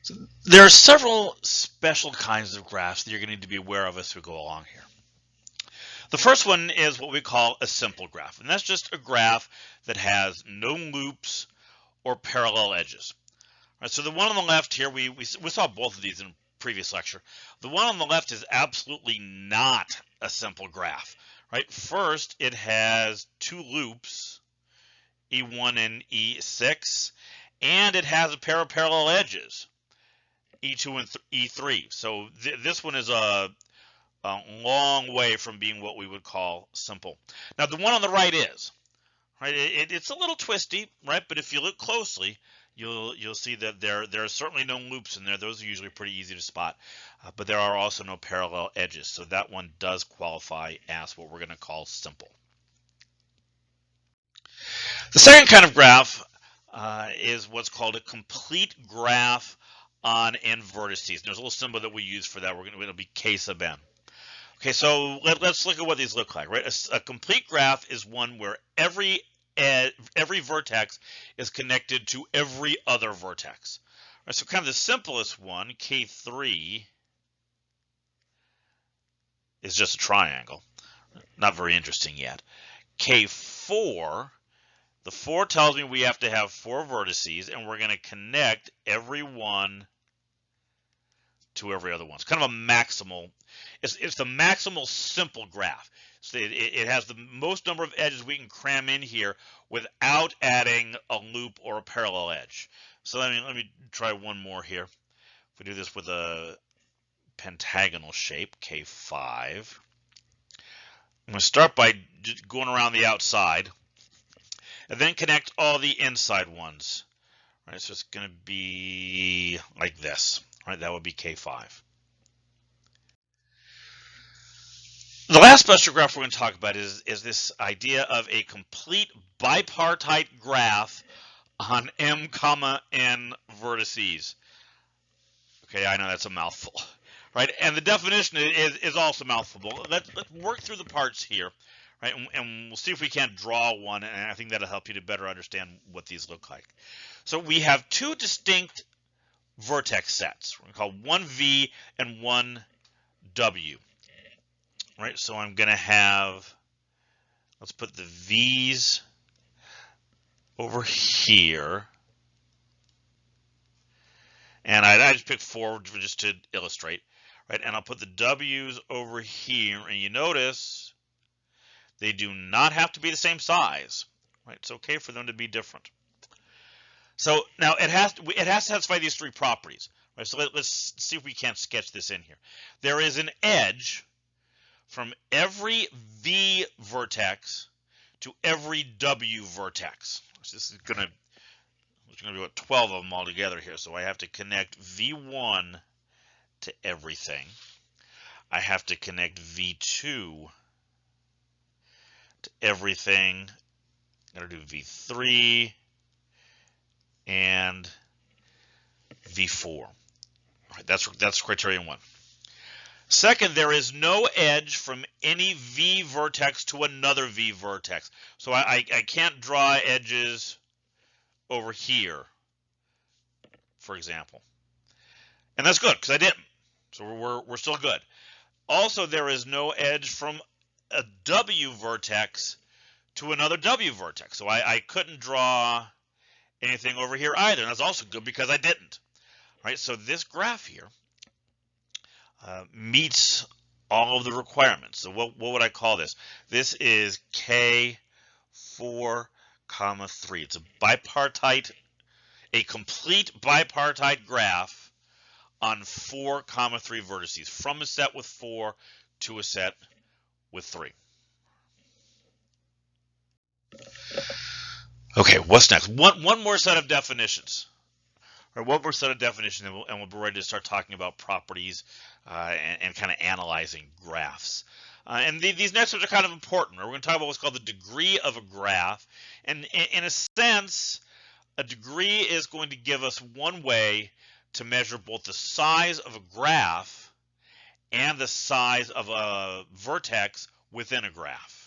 So there are several special kinds of graphs that you're going to need to be aware of as we go along here. The first one is what we call a simple graph, and that's just a graph that has no loops or parallel edges. All right, so the one on the left here, we saw both of these in a previous lecture. The one on the left is absolutely not a simple graph. Right? First, it has two loops, E1 and E6, and it has a pair of parallel edges, E2 and E3. So this one is a long way from being what we would call simple. Now the one on the right is, right? It's a little twisty, right? But if you look closely, you'll see that there are certainly no loops in there. Those are usually pretty easy to spot, but there are also no parallel edges. So that one does qualify as what we're going to call simple. The second kind of graph is what's called a complete graph on n vertices. There's a little symbol that we use for that. It'll be K sub n. Okay, so let's look at what these look like, right? A complete graph is one where every vertex is connected to every other vertex. Right, so kind of the simplest one, K3, is just a triangle. Not very interesting yet. K4, the 4 tells me we have to have 4 vertices, and we're going to connect every one to every other one. It's kind of a maximal. It's the maximal simple graph. So it has the most number of edges we can cram in here without adding a loop or a parallel edge. So let me try one more here. If we do this with a pentagonal shape, K5, I'm going to start by just going around the outside and then connect all the inside ones. All right, so it's going to be like this. All right, that would be K5. The last special graph we're going to talk about is this idea of a complete bipartite graph on m comma n vertices. Okay, I know that's a mouthful, right? And the definition is also a mouthful. Let's work through the parts here, right? And we'll see if we can't draw one, and I think that'll help you to better understand what these look like. So we have two distinct vertex sets. We're going to call one V and one W. Right, so I'm going to have, let's put the V's over here. And I just picked 4 just to illustrate. Right, and I'll put the W's over here. And you notice they do not have to be the same size. Right, it's okay for them to be different. So now it has to satisfy these 3 properties. Right, so let's see if we can't sketch this in here. There is an edge from every V vertex to every W vertex. So this is going to be what 12 of them all together here. So I have to connect V1 to everything. I have to connect V2 to everything. I'm going to do V3 and V4. All right, that's criterion 1. Second, there is no edge from any V vertex to another V vertex. So I can't draw edges over here, for example. And that's good, because I didn't. So we're still good. Also, there is no edge from a W vertex to another W vertex. So I couldn't draw anything over here either. And that's also good because I didn't. All right, so this graph here meets all of the requirements. So what would I call this? This is K4, 3. It's a complete bipartite graph on 4, 3 vertices, from a set with 4 to a set with 3. Okay, what's next? One more set of definitions. Or one more set of definitions, and we'll be ready to start talking about properties and kind of analyzing graphs. And these next ones are kind of important. We're going to talk about what's called the degree of a graph. And in a sense, a degree is going to give us one way to measure both the size of a graph and the size of a vertex within a graph.